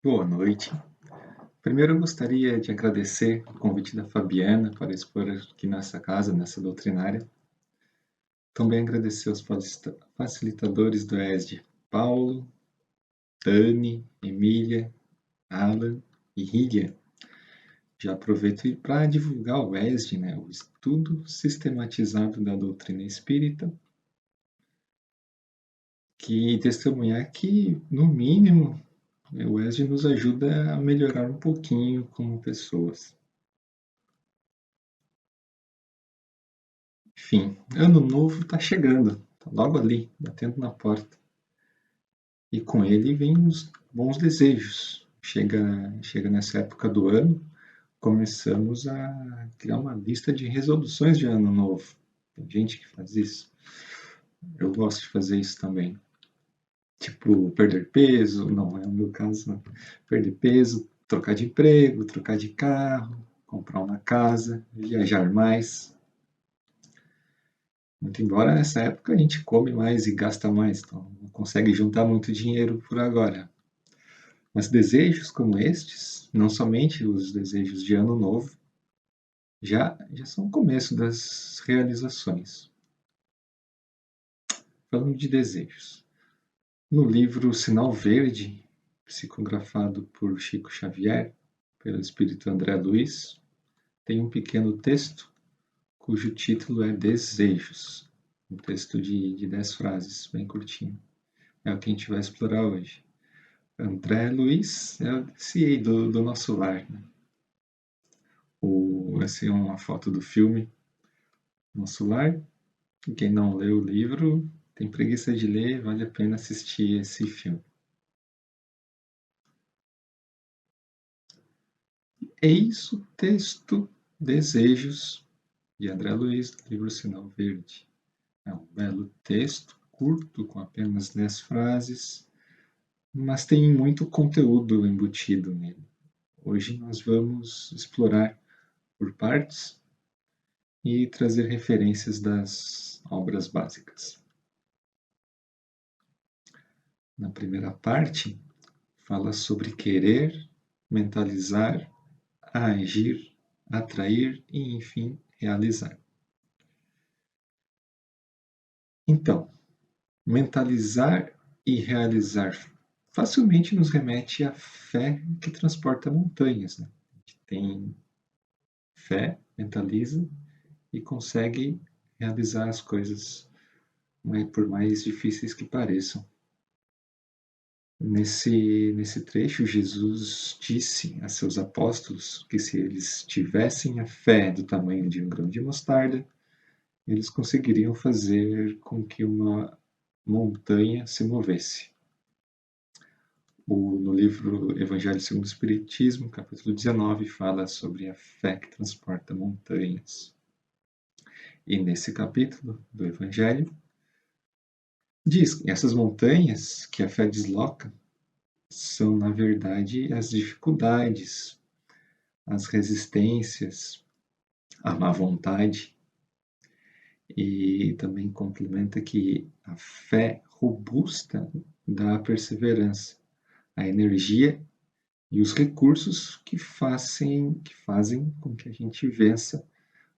Boa noite. Primeiro, eu gostaria de agradecer o convite da Fabiana para expor aqui nessa casa, nessa doutrinária. Também agradecer aos facilitadores do ESD, Paulo, Dani, Emília, Alan e Hillia. Já aproveito para divulgar o ESD, o Estudo Sistematizado da Doutrina Espírita, que testemunhar que, no mínimo, o ESD nos ajuda a melhorar um pouquinho como pessoas. Enfim, ano novo está chegando, está logo ali, batendo na porta. E com ele vem os bons desejos. Chega nessa época do ano, começamos a criar uma lista de resoluções de ano novo. Tem gente que faz isso. Eu gosto de fazer isso também. Tipo, perder peso, não é o meu caso, não. Perder peso, trocar de emprego, trocar de carro, comprar uma casa, viajar mais. Muito embora nessa época a gente come mais e gasta mais, então não consegue juntar muito dinheiro por agora. Mas desejos como estes, não somente os desejos de ano novo, já são o começo das realizações. Falando de desejos. No livro Sinal Verde, psicografado por Chico Xavier, pelo espírito André Luiz, tem um pequeno texto cujo título é Desejos. Um texto de 10 frases, bem curtinho. É o que a gente vai explorar hoje. André Luiz é esse do nosso lar. Né? Essa é uma foto do filme Nosso Lar. Quem não leu o livro, tem preguiça de ler, vale a pena assistir esse filme. Eis o texto Desejos, de André Luiz, do livro Sinal Verde. É um belo texto, curto, com apenas 10 frases, mas tem muito conteúdo embutido nele. Hoje nós vamos explorar por partes e trazer referências das obras básicas. Na primeira parte, fala sobre querer, mentalizar, agir, atrair e, enfim, realizar. Então, mentalizar e realizar facilmente nos remete à fé que transporta montanhas. Né? A gente tem fé, mentaliza e consegue realizar as coisas, por mais difíceis que pareçam. Nesse trecho, Jesus disse a seus apóstolos que se eles tivessem a fé do tamanho de um grão de mostarda, eles conseguiriam fazer com que uma montanha se movesse. No livro Evangelho segundo o Espiritismo, capítulo 19, fala sobre a fé que transporta montanhas. E nesse capítulo do Evangelho, diz que essas montanhas que a fé desloca são, na verdade, as dificuldades, as resistências, a má vontade. E também complementa que a fé robusta dá a perseverança, a energia e os recursos que fazem com que a gente vença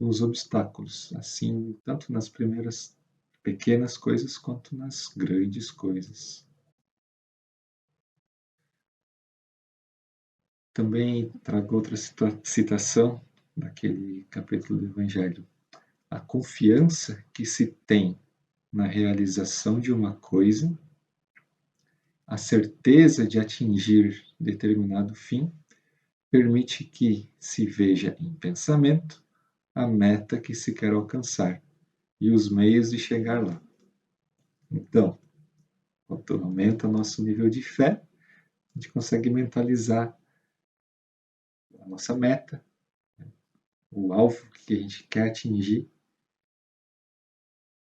os obstáculos, assim, tanto nas primeiras pequenas coisas quanto nas grandes coisas. Também trago outra citação daquele capítulo do Evangelho. A confiança que se tem na realização de uma coisa, a certeza de atingir determinado fim, permite que se veja em pensamento a meta que se quer alcançar e os meios de chegar lá. Então, quanto aumenta nosso nível de fé, a gente consegue mentalizar a nossa meta, o alvo que a gente quer atingir,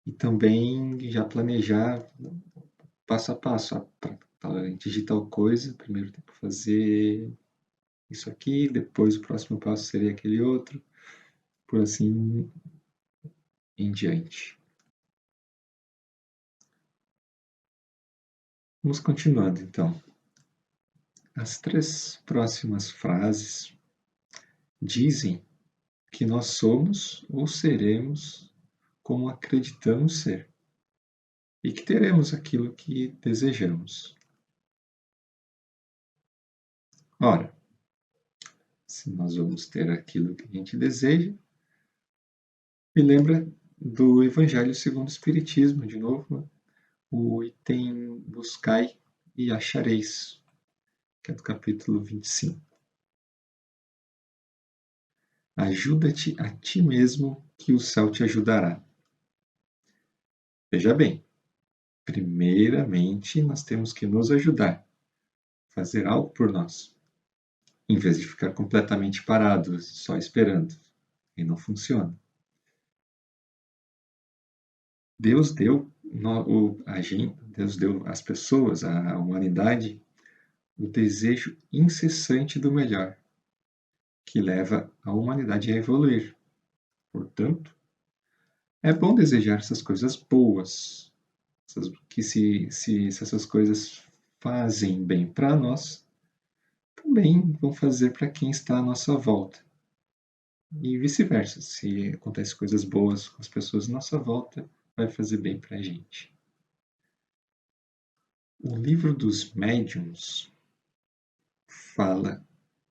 e também já planejar passo a passo. Para atingir tal coisa, primeiro tem que fazer isso aqui, depois o próximo passo seria aquele outro, por assim em diante. Vamos continuando, então. As 3 próximas frases dizem que nós somos ou seremos como acreditamos ser e que teremos aquilo que desejamos. Ora, se nós vamos ter aquilo que a gente deseja, me lembra do Evangelho segundo o Espiritismo, de novo, né? O item buscai e achareis, que é do capítulo 25. Ajuda-te a ti mesmo, que o céu te ajudará. Veja bem, primeiramente nós temos que nos ajudar, fazer algo por nós, em vez de ficar completamente parados, só esperando. E não funciona. Deus deu Deus deu às pessoas, à humanidade, o desejo incessante do melhor, que leva a humanidade a evoluir. Portanto, é bom desejar essas coisas boas, que se essas coisas fazem bem para nós, também vão fazer para quem está à nossa volta. E vice-versa, se acontecem coisas boas com as pessoas à nossa volta, vai fazer bem para a gente. O livro dos médiuns fala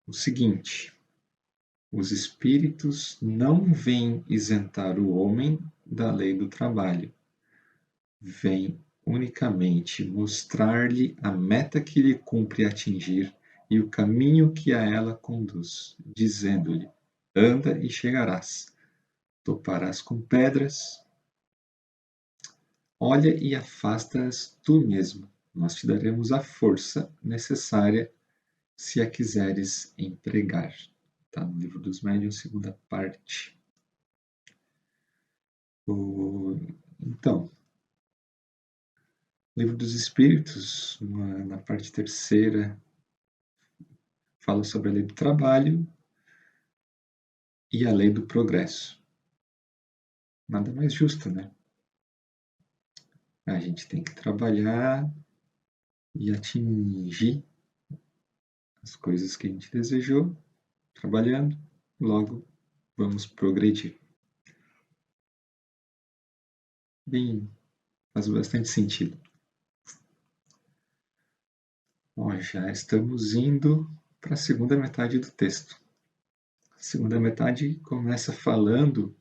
o seguinte: os espíritos não vêm isentar o homem da lei do trabalho, vêm unicamente mostrar-lhe a meta que lhe cumpre atingir e o caminho que a ela conduz, dizendo-lhe: anda e chegarás, toparás com pedras, olha e afasta-as tu mesmo, nós te daremos a força necessária se a quiseres empregar. Está no Livro dos Médiuns, segunda parte. Então, Livro dos Espíritos, na parte terceira, fala sobre a lei do trabalho e a lei do progresso. Nada mais justo, né? A gente tem que trabalhar e atingir as coisas que a gente desejou, trabalhando, logo vamos progredir. Bem, faz bastante sentido. Bom, já estamos indo para a segunda metade do texto. A segunda metade começa falando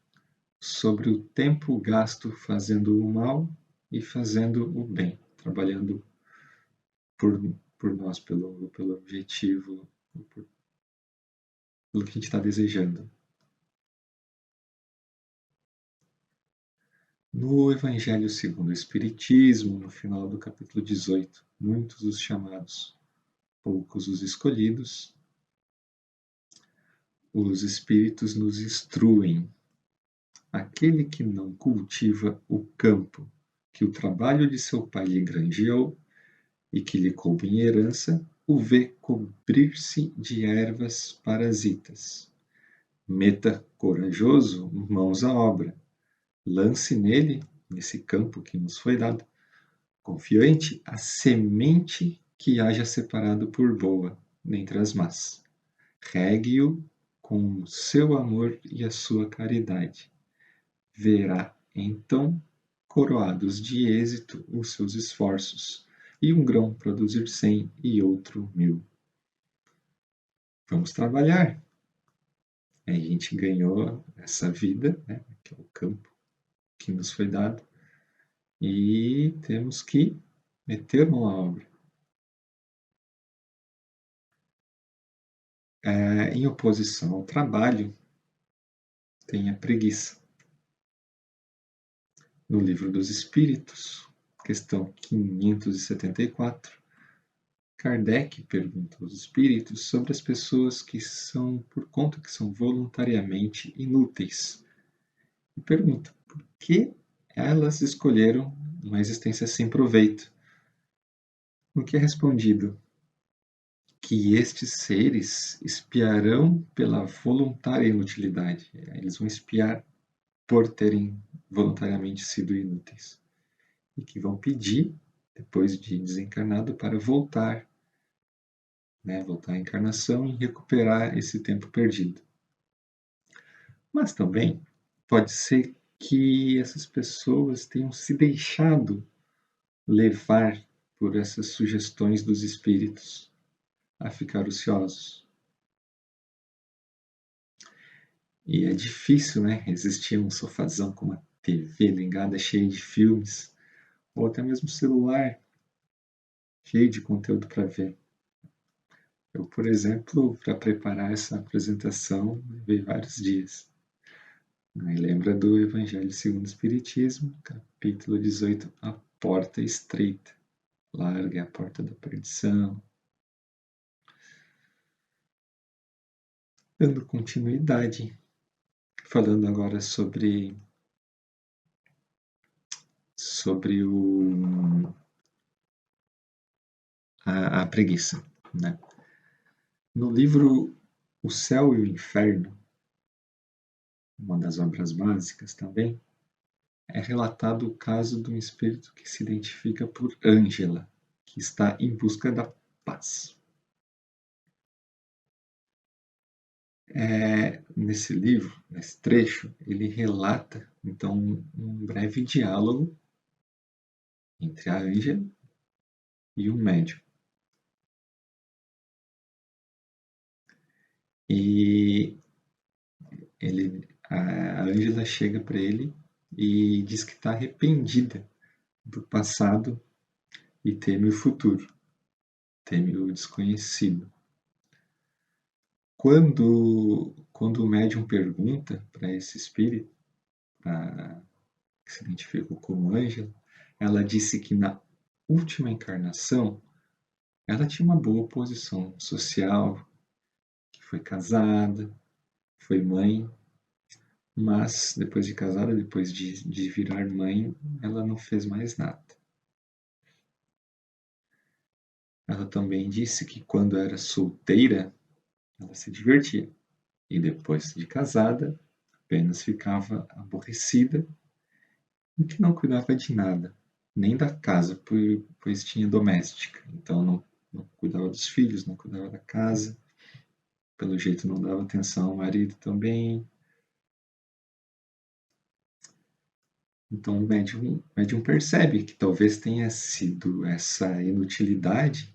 sobre o tempo gasto fazendo o mal e fazendo o bem, trabalhando por nós, pelo objetivo, pelo que a gente está desejando. No Evangelho segundo o Espiritismo, no final do capítulo 18, muitos os chamados, poucos os escolhidos, os Espíritos nos instruem. Aquele que não cultiva o campo que o trabalho de seu pai lhe granjeou e que lhe coube em herança, o vê cobrir-se de ervas parasitas. Meta corajoso mãos à obra, lance nele, nesse campo que nos foi dado, confiante, a semente que haja separado por boa dentre as más. Regue-o com o seu amor e a sua caridade. Verá, então, coroados de êxito os seus esforços, e um grão produzir 100 e outro 1000. Vamos trabalhar. A gente ganhou essa vida, né, que é o campo que nos foi dado, e temos que meter mão à obra. Em oposição ao trabalho, tem a preguiça. No Livro dos Espíritos, questão 574, Kardec pergunta aos espíritos sobre as pessoas que são, por conta que são voluntariamente inúteis. E pergunta por que elas escolheram uma existência sem proveito. No que é respondido que estes seres espiarão pela voluntária inutilidade. Eles vão espiar por terem voluntariamente sido inúteis. E que vão pedir, depois de desencarnado, para voltar né, voltar à encarnação e recuperar esse tempo perdido. Mas também pode ser que essas pessoas tenham se deixado levar por essas sugestões dos espíritos a ficar ociosos. E é difícil, né, resistir a um sofazão com uma TV ligada cheia de filmes, ou até mesmo celular cheio de conteúdo para ver. Eu, por exemplo, para preparar essa apresentação, levei vários dias. Aí lembra do Evangelho segundo o Espiritismo, capítulo 18, a porta estreita. Larga é a porta da perdição. Dando continuidade, falando agora sobre a preguiça. Né? No livro O Céu e o Inferno, uma das obras básicas também, é relatado o caso de um espírito que se identifica por Ângela, que está em busca da paz. Nesse livro, nesse trecho, ele relata, então, um breve diálogo entre a Ângela e o médium. E a Ângela chega para ele e diz que está arrependida do passado e teme o futuro, teme o desconhecido. Quando o médium pergunta para esse espírito, que se identificou como Ângela, ela disse que na última encarnação ela tinha uma boa posição social, que foi casada, foi mãe, mas depois de casada, depois de virar mãe, ela não fez mais nada. Ela também disse que quando era solteira, ela se divertia, e depois de casada, apenas ficava aborrecida e que não cuidava de nada, nem da casa, pois tinha doméstica, então não cuidava dos filhos, não cuidava da casa, pelo jeito não dava atenção ao marido também. Então o médium percebe que talvez tenha sido essa inutilidade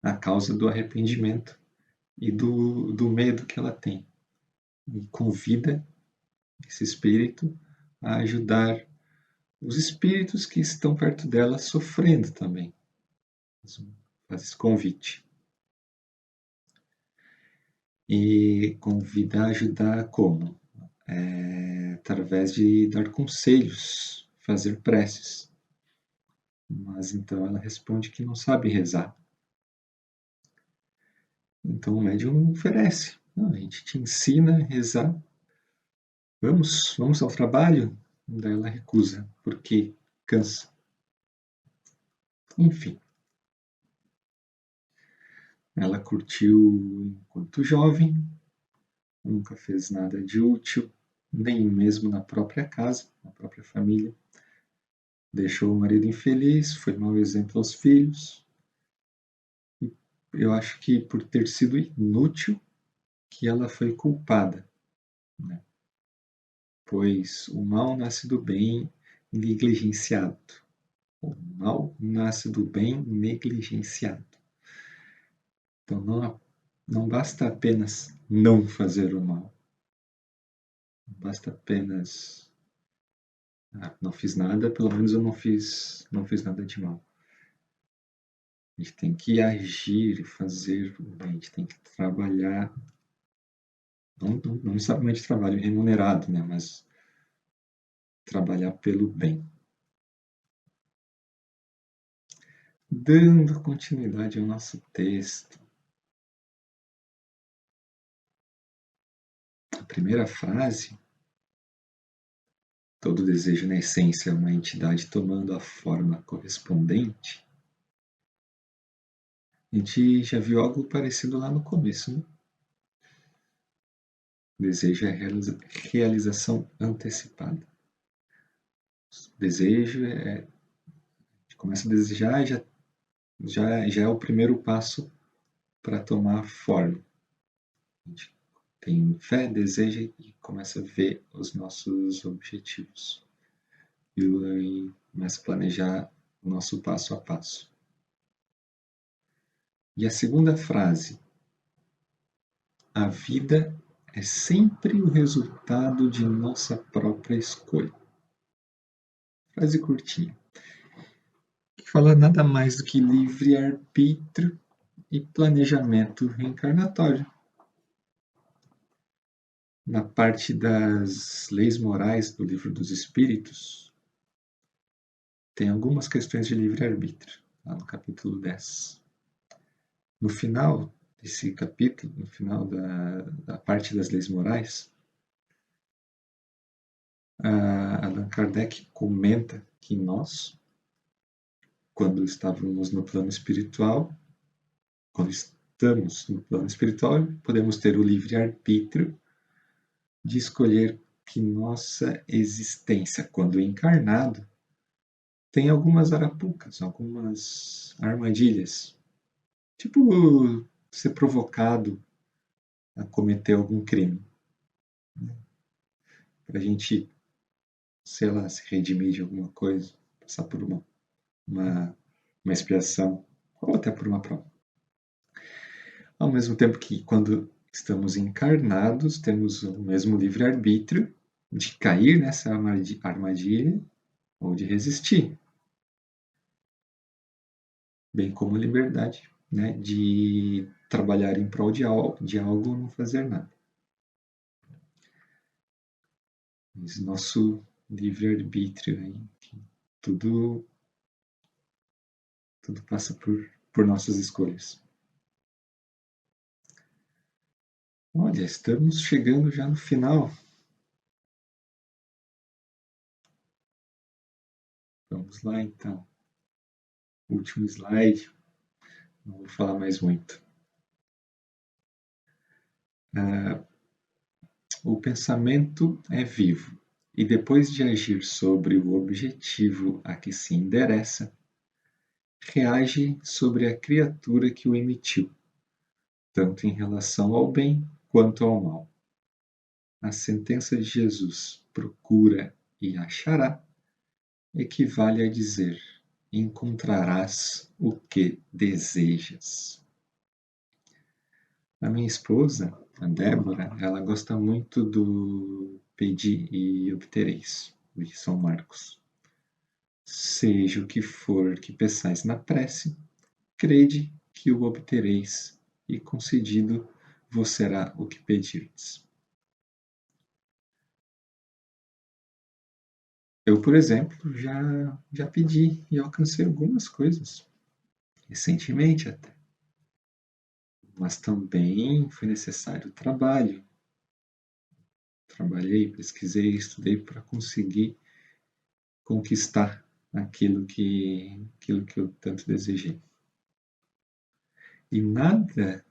a causa do arrependimento e do medo que ela tem. E convida esse espírito a ajudar os espíritos que estão perto dela sofrendo também. Faz esse convite. E convida a ajudar como? Através de dar conselhos, fazer preces. Mas então ela responde que não sabe rezar. Então o médium oferece. A gente te ensina a rezar. Vamos ao trabalho? Daí ela recusa, porque cansa. Enfim, ela curtiu enquanto jovem, nunca fez nada de útil, nem mesmo na própria casa, na própria família. Deixou o marido infeliz, foi mau exemplo aos filhos. Eu acho que por ter sido inútil que ela foi culpada, né? Pois o mal nasce do bem negligenciado. O mal nasce do bem negligenciado. Então não basta apenas não fazer o mal. Não basta apenas não fiz nada, pelo menos eu não fiz nada de mal. A gente tem que agir, fazer o bem, a gente tem que trabalhar, não necessariamente trabalho remunerado, né, mas trabalhar pelo bem. Dando continuidade ao nosso texto, a primeira frase, todo desejo na essência é uma entidade tomando a forma correspondente, a gente já viu algo parecido lá no começo, né? Desejo é realização antecipada. Desejo é. A gente começa a desejar, já é o primeiro passo para tomar forma. A gente tem fé, deseja e começa a ver os nossos objetivos. E começa a planejar o nosso passo a passo. E a segunda frase: a vida é sempre o resultado de nossa própria escolha. Frase curtinha. Que fala nada mais do que livre-arbítrio e planejamento reencarnatório. Na parte das leis morais do Livro dos Espíritos, tem algumas questões de livre-arbítrio, lá no capítulo 10. No final desse capítulo, no final da parte das leis morais, Allan Kardec comenta que nós, quando estamos no plano espiritual, podemos ter o livre-arbítrio de escolher que nossa existência, quando encarnado, tem algumas arapucas, algumas armadilhas. Tipo, ser provocado a cometer algum crime. Para a gente, sei lá, se redimir de alguma coisa, passar por uma expiação, ou até por uma prova. Ao mesmo tempo que, quando estamos encarnados, temos o mesmo livre-arbítrio de cair nessa armadilha ou de resistir. Bem como a liberdade, né, de trabalhar em prol de algo ou não fazer nada. Mas nosso livre-arbítrio, tudo passa por nossas escolhas. Olha, estamos chegando já no final. Vamos lá, então. Último slide. Não vou falar mais muito. O pensamento é vivo, e depois de agir sobre o objetivo a que se endereça, reage sobre a criatura que o emitiu, tanto em relação ao bem quanto ao mal. A sentença de Jesus, procura e achará, equivale a dizer: encontrarás o que desejas. A minha esposa, a Débora, ela gosta muito do Pedi e Obtereis, de São Marcos. Seja o que for que peçais na prece, crede que o obtereis, e concedido vos será o que pedirdes. Eu, por exemplo, já pedi e alcancei algumas coisas, recentemente até. Mas também foi necessário trabalho. Trabalhei, pesquisei, estudei para conseguir conquistar aquilo que eu tanto desejei. E nada,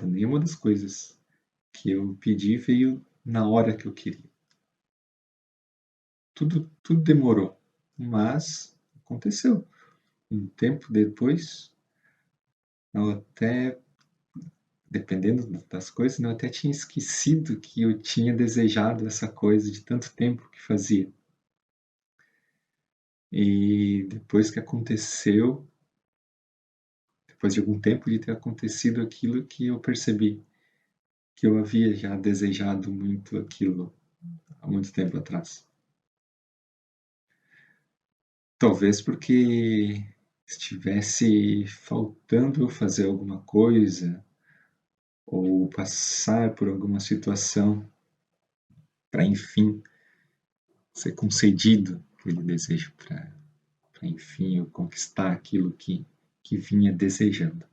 nenhuma das coisas que eu pedi veio na hora que eu queria. Tudo demorou, mas aconteceu. Um tempo depois, eu até, dependendo das coisas, eu até tinha esquecido que eu tinha desejado essa coisa de tanto tempo que fazia. E depois que aconteceu, depois de algum tempo de ter acontecido aquilo, que eu percebi que eu havia já desejado muito aquilo há muito tempo atrás. Talvez porque estivesse faltando eu fazer alguma coisa ou passar por alguma situação para, enfim, ser concedido aquele desejo, para enfim, eu conquistar aquilo que vinha desejando.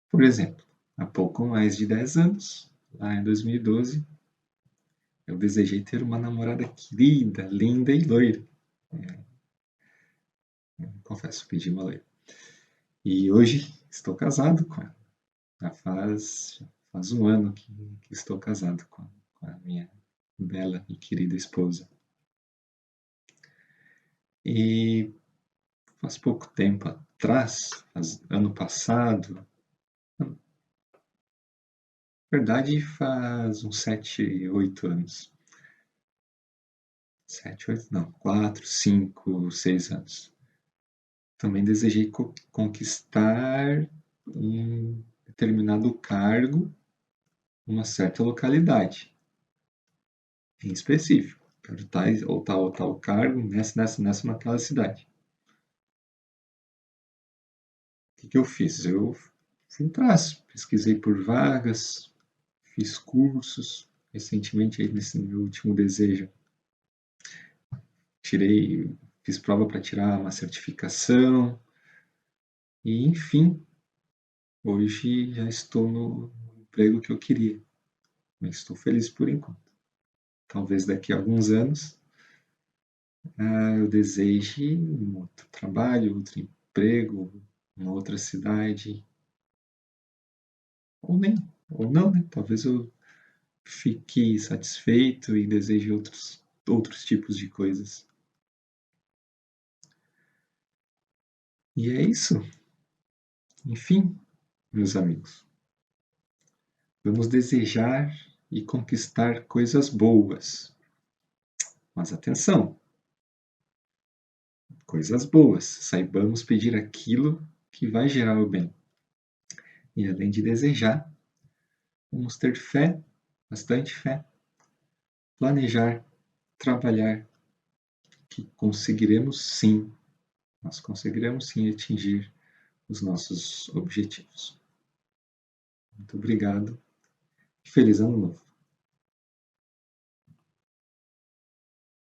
Por exemplo, há pouco mais de 10 anos, lá em 2012, eu desejei ter uma namorada querida, linda e loira. Confesso, pedi uma loira. E hoje estou casado com ela. Já faz um ano que estou casado com a minha bela e querida esposa. E faz pouco tempo atrás, ano passado, na verdade faz uns 7, 8 anos. 7, 8, não, 4, 5, 6 anos. Também desejei conquistar um determinado cargo numa certa localidade, em específico. Quero tal cargo nessa, naquela cidade. O que eu fiz? Eu fui atrás, pesquisei por vagas, fiz cursos. Recentemente, aí, nesse meu último desejo, fiz prova para tirar uma certificação. E, enfim, hoje já estou no emprego que eu queria. Mas estou feliz por enquanto. Talvez daqui a alguns anos eu deseje um outro trabalho, outro emprego, uma outra cidade. Ou nem, ou não, né? Talvez eu fique satisfeito e deseje outros tipos de coisas. E é isso. Enfim, meus amigos, vamos desejar e conquistar coisas boas. Mas atenção, coisas boas. Saibamos pedir aquilo que vai gerar o bem. E além de desejar, vamos ter fé, bastante fé, planejar, trabalhar, que conseguiremos sim, nós conseguiremos sim atingir os nossos objetivos. Muito obrigado e feliz ano novo.